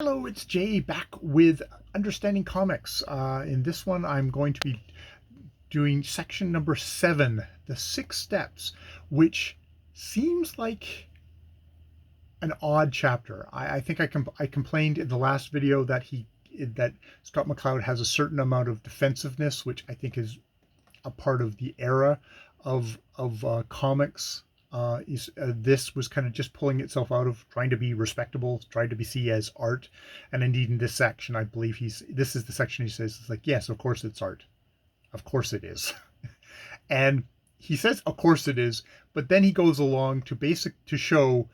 Hello, it's Jay back with Understanding Comics. In this one, I'm going to be doing section number 7, the 6 steps, which seems like an odd chapter. I think I complained in the last video that Scott McCloud has a certain amount of defensiveness, which I think is a part of the era of comics. This was kind of just pulling itself out of trying to be respectable, trying to be seen as art, and indeed in this section, I believe this is the section he says it's like, yes, of course it's art, of course it is, and he says of course it is, but then he goes along to show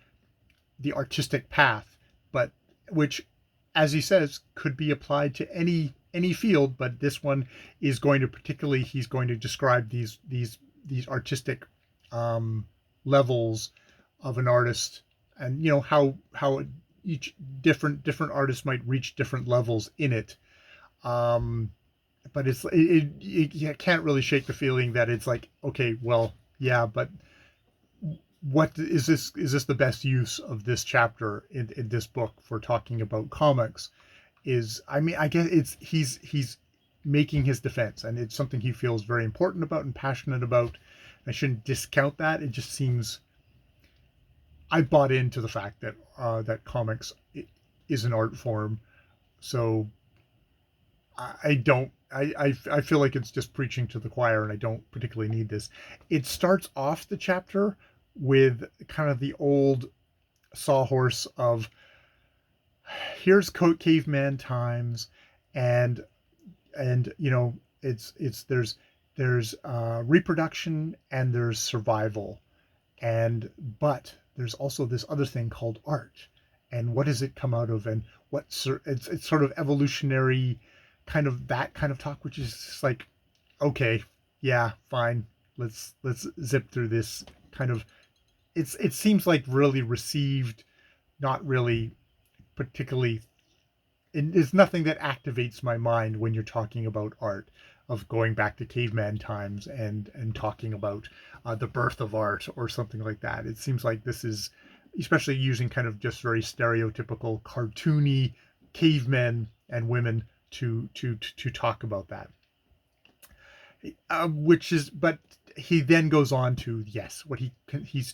the artistic path, but which, as he says, could be applied to any field, but this one is going to particularly, he's going to describe these artistic levels of an artist, and how each different artists might reach different levels in it. But you can't really shake the feeling that it's like, okay, well, yeah, but what is this the best use of this chapter in this book for talking about comics? I mean, I guess he's making his defense, and it's something he feels very important about and passionate about. I shouldn't discount that. It just seems, I bought into the fact that that comics is an art form, so I don't. I feel like it's just preaching to the choir, and I don't particularly need this. It starts off the chapter with kind of the old sawhorse of, here's caveman times, and there's reproduction and there's survival, but there's also this other thing called art, and what does it come out of, and it's sort of evolutionary, kind of that kind of talk, which is just like, okay, yeah, fine, let's zip through this kind of. It seems like really received, not really particularly. It's nothing that activates my mind when you're talking about art, of going back to caveman times and talking about the birth of art or something like that. It seems like this is, especially using kind of just very stereotypical cartoony cavemen and women to talk about that, which is, but he then goes on to, yes, what he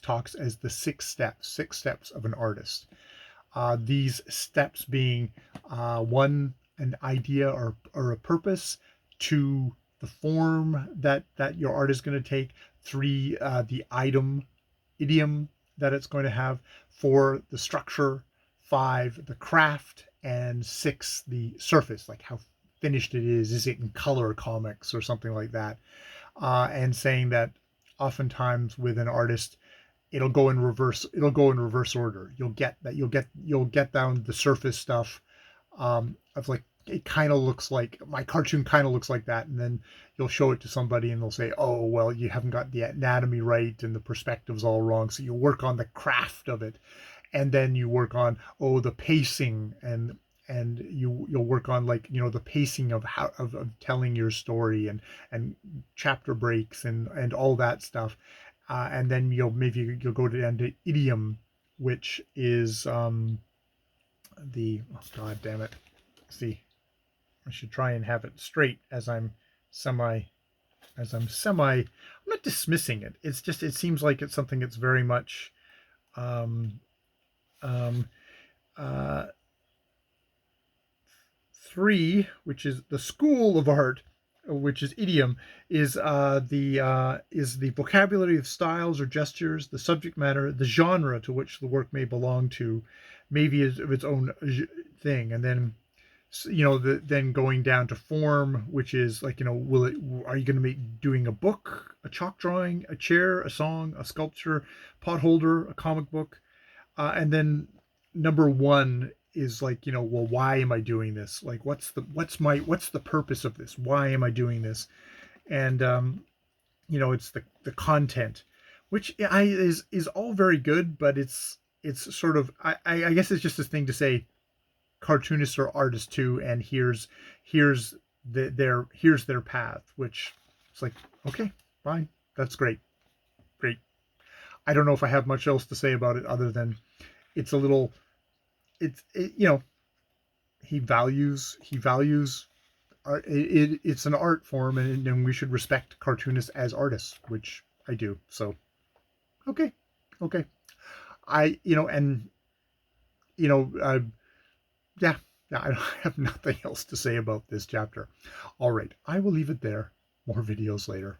talks as the 6 steps of an artist. These steps being, one, an idea or a purpose; two, the form that your art is going to take; three, the idiom that it's going to have; four, the structure; five, the craft; and six, the surface, like how finished it is. Is it in color comics or something like that? And saying that oftentimes with an artist, it'll go in reverse order. You'll get down the surface stuff, of like, it kind of looks like, my cartoon kind of looks like that, and then you'll show it to somebody and they'll say, oh well, you haven't got the anatomy right and the perspective's all wrong, so you work on the craft of it, and then you work on, oh, the pacing, and you'll work on, like, the pacing of how of telling your story, and chapter breaks and all that stuff, and then you'll go down to idiom, which is oh god damn it, see, I should try and have it straight I'm not dismissing it. It's just, it seems like it's something that's very much um, um, uh, 3, which is the school of art, which is idiom, is the vocabulary of styles or gestures, the subject matter, the genre to which the work may belong to, maybe is of its own thing, and then then going down to form, which is like, are you going to be doing a book, a chalk drawing, a chair, a song, a sculpture, pot holder, a comic book, and then number 1 is like, well, why am I doing this? Like, what's the purpose of this? Why am I doing this? And it's the content, which is all very good, but it's sort of, I guess it's just this thing to say, cartoonists are artists too, and here's their path, which it's like, okay, fine, that's great. I don't know if I have much else to say about it other than it's a little, it's it, he values art. It's an art form, and we should respect cartoonists as artists, which I do. So okay, okay. And you know, yeah, yeah. I have nothing else to say about this chapter. All right, I will leave it there. More videos later.